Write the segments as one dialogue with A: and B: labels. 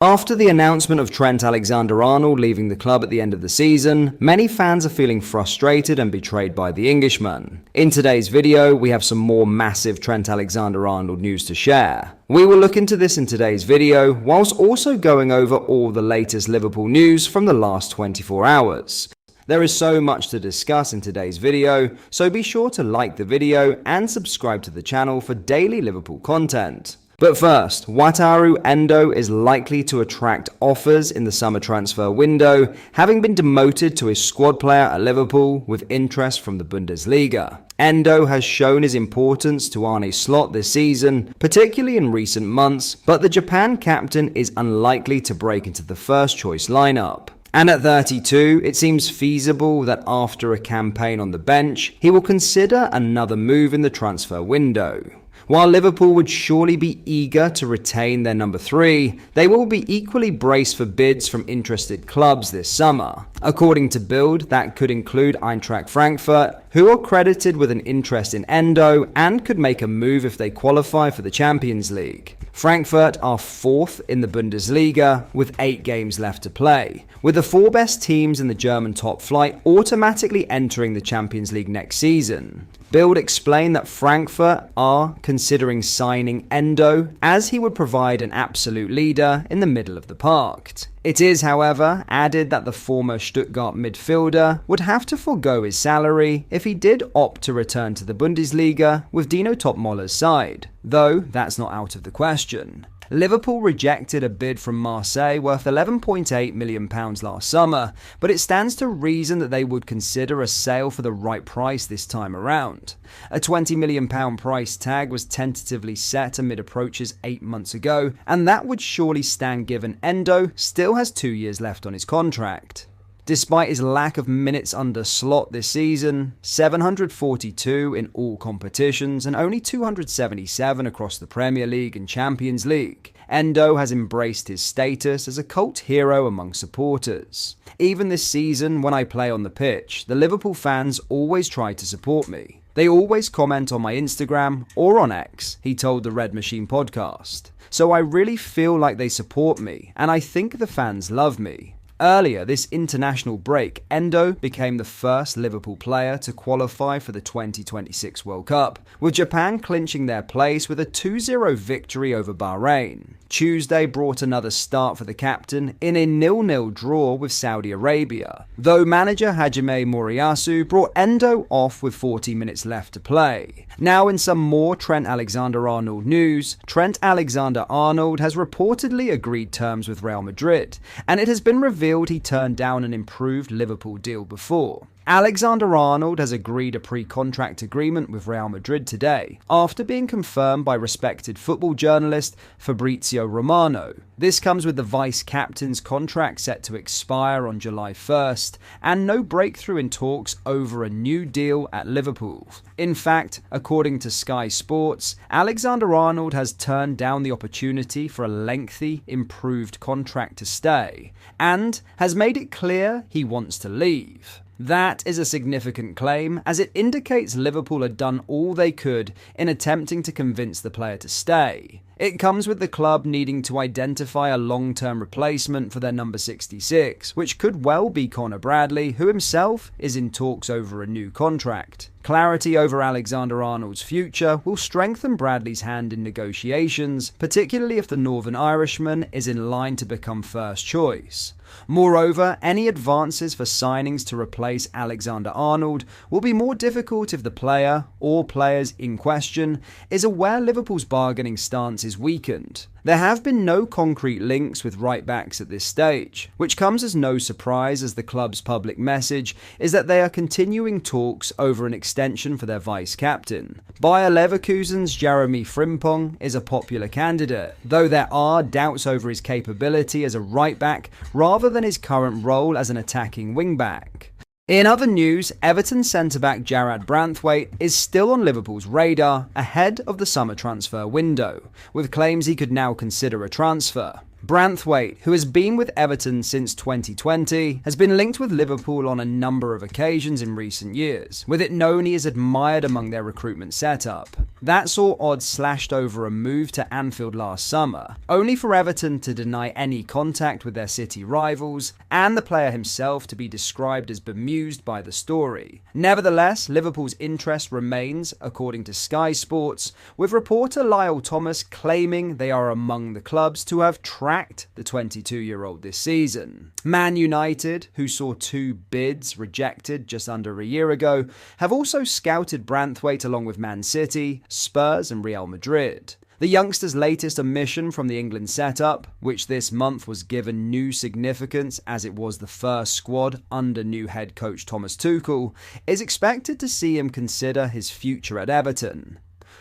A: After the announcement of Trent Alexander-Arnold leaving the club at the end of the season, many fans are feeling frustrated and betrayed by the Englishman. In today's video, we have some more massive Trent Alexander-Arnold news to share. We will look into this in today's video, whilst also going over all the latest Liverpool news from the last 24 hours. There is so much to discuss in today's video, so be sure to like the video and subscribe to the channel for daily Liverpool content. But first, Wataru Endo is likely to attract offers in the summer transfer window, having been demoted to a squad player at Liverpool with interest from the Bundesliga. Endo has shown his importance to Arne Slot this season, particularly in recent months, but the Japan captain is unlikely to break into the first choice lineup. And at 32, it seems feasible that after a campaign on the bench, he will consider another move in the transfer window. While Liverpool would surely be eager to retain their number 3, they will be equally braced for bids from interested clubs this summer. According to Bild, that could include Eintracht Frankfurt, who are credited with an interest in Endo and could make a move if they qualify for the Champions League. Frankfurt are 4th in the Bundesliga with 8 games left to play, with the 4 best teams in the German top flight automatically entering the Champions League next season. Bild explained that Frankfurt are considering signing Endo, as he would provide an absolute leader in the middle of the park. It is, however, added that the former Stuttgart midfielder would have to forego his salary if he did opt to return to the Bundesliga with Dino Topmoller's side, though that's not out of the question. Liverpool rejected a bid from Marseille worth £11.8 million last summer, but it stands to reason that they would consider a sale for the right price this time around. A £20 million price tag was tentatively set amid approaches 8 months ago, and that would surely stand given Endo still has 2 years left on his contract. Despite his lack of minutes under Slot this season, 742 in all competitions and only 277 across the Premier League and Champions League, Endo has embraced his status as a cult hero among supporters. Even this season, when I play on the pitch, the Liverpool fans always try to support me. They always comment on my Instagram or on X, he told the Red Machine podcast. So I really feel like they support me, and I think the fans love me. Earlier this international break, Endo became the first Liverpool player to qualify for the 2026 World Cup, with Japan clinching their place with a 2-0 victory over Bahrain. Tuesday brought another start for the captain in a 0-0 draw with Saudi Arabia, though manager Hajime Moriyasu brought Endo off with 40 minutes left to play. Now in some more Trent Alexander-Arnold news, Trent Alexander-Arnold has reportedly agreed terms with Real Madrid, and it has been revealed he turned down an improved Liverpool deal before. Alexander-Arnold has agreed a pre-contract agreement with Real Madrid today, after being confirmed by respected football journalist Fabrizio Romano. This comes with the vice-captain's contract set to expire on July 1st, and no breakthrough in talks over a new deal at Liverpool. In fact, according to Sky Sports, Alexander-Arnold has turned down the opportunity for a lengthy, improved contract to stay, and has made it clear he wants to leave. That is a significant claim, as it indicates Liverpool had done all they could in attempting to convince the player to stay. It comes with the club needing to identify a long-term replacement for their number 66, which could well be Connor Bradley, who himself is in talks over a new contract. Clarity over Alexander-Arnold's future will strengthen Bradley's hand in negotiations, particularly if the Northern Irishman is in line to become first choice. Moreover, any advances for signings to replace Alexander-Arnold will be more difficult if the player, or players in question, is aware Liverpool's bargaining stance is weakened. There have been no concrete links with right-backs at this stage, which comes as no surprise as the club's public message is that they are continuing talks over an extension for their vice-captain. Bayer Leverkusen's Jeremy Frimpong is a popular candidate, though there are doubts over his capability as a right-back rather than his current role as an attacking wing-back. In other news, Everton centre-back Jarrad Branthwaite is still on Liverpool's radar ahead of the summer transfer window, with claims he could now consider a transfer. Branthwaite, who has been with Everton since 2020, has been linked with Liverpool on a number of occasions in recent years, with it known he is admired among their recruitment setup. That saw odds slashed over a move to Anfield last summer, only for Everton to deny any contact with their city rivals, and the player himself to be described as bemused by the story. Nevertheless, Liverpool's interest remains, according to Sky Sports, with reporter Lyle Thomas claiming they are among the clubs to have tracked the 22-year-old this season. Man United, who saw 2 bids rejected just under a year ago, have also scouted Branthwaite along with Man City, Spurs and Real Madrid. The youngster's latest omission from the England setup, which this month was given new significance as it was the first squad under new head coach Thomas Tuchel, is expected to see him consider his future at Everton.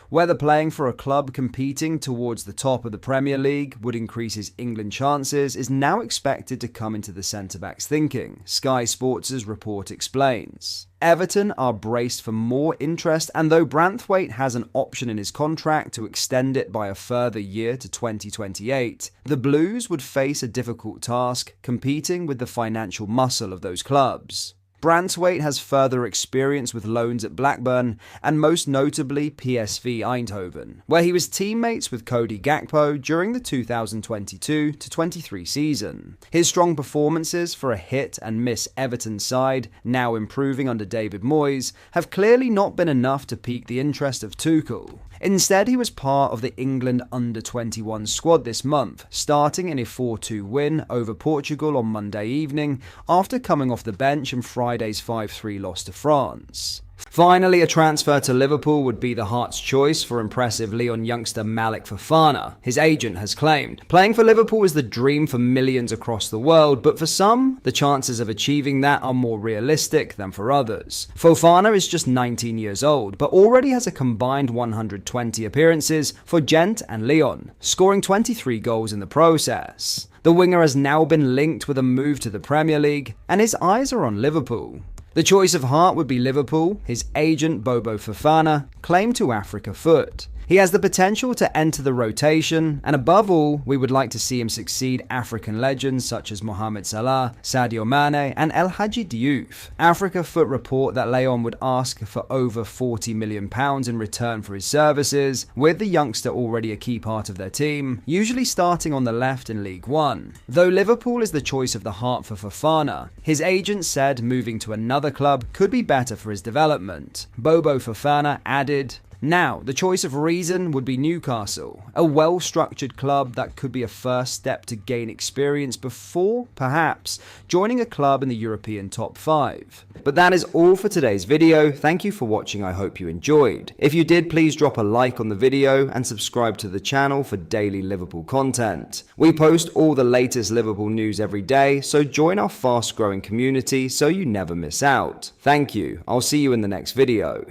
A: Whether playing for a club competing towards the top of the Premier League would increase his England chances is now expected to come into the centre-back's thinking, Sky Sports' report explains. Everton are braced for more interest, and though Branthwaite has an option in his contract to extend it by a further year to 2028, the Blues would face a difficult task competing with the financial muscle of those clubs. Branthwaite has further experience with loans at Blackburn and most notably PSV Eindhoven, where he was teammates with Cody Gakpo during the 2022-23 season. His strong performances for a hit-and-miss Everton side, now improving under David Moyes, have clearly not been enough to pique the interest of Tuchel. Instead, he was part of the England under-21 squad this month, starting in a 4-2 win over Portugal on Monday evening after coming off the bench in Friday's 5-3 loss to France. Finally, a transfer to Liverpool would be the Hearts' choice for impressive Lyon youngster Malick Fofana, his agent has claimed. Playing for Liverpool is the dream for millions across the world, but for some, the chances of achieving that are more realistic than for others. Fofana is just 19 years old, but already has a combined 120 appearances for Gent and Lyon, scoring 23 goals in the process. The winger has now been linked with a move to the Premier League, and his eyes are on Liverpool. The choice of heart would be Liverpool, his agent Bobo Fofana claimed to Africa Foot. He has the potential to enter the rotation, and above all, we would like to see him succeed African legends such as Mohamed Salah, Sadio Mane and El Hadji Diouf. Africa Foot report that Lyon would ask for over £40 million in return for his services, with the youngster already a key part of their team, usually starting on the left in League One. Though Liverpool is the choice of the heart for Fofana, his agent said moving to another club could be better for his development. Bobo Fofana added, "Now, the choice of reason would be Newcastle, a well-structured club that could be a first step to gain experience before, perhaps, joining a club in the European top 5. But that is all for today's video. Thank you for watching, I hope you enjoyed. If you did, please drop a like on the video and subscribe to the channel for daily Liverpool content. We post all the latest Liverpool news every day, so join our fast-growing community so you never miss out. Thank you, I'll see you in the next video.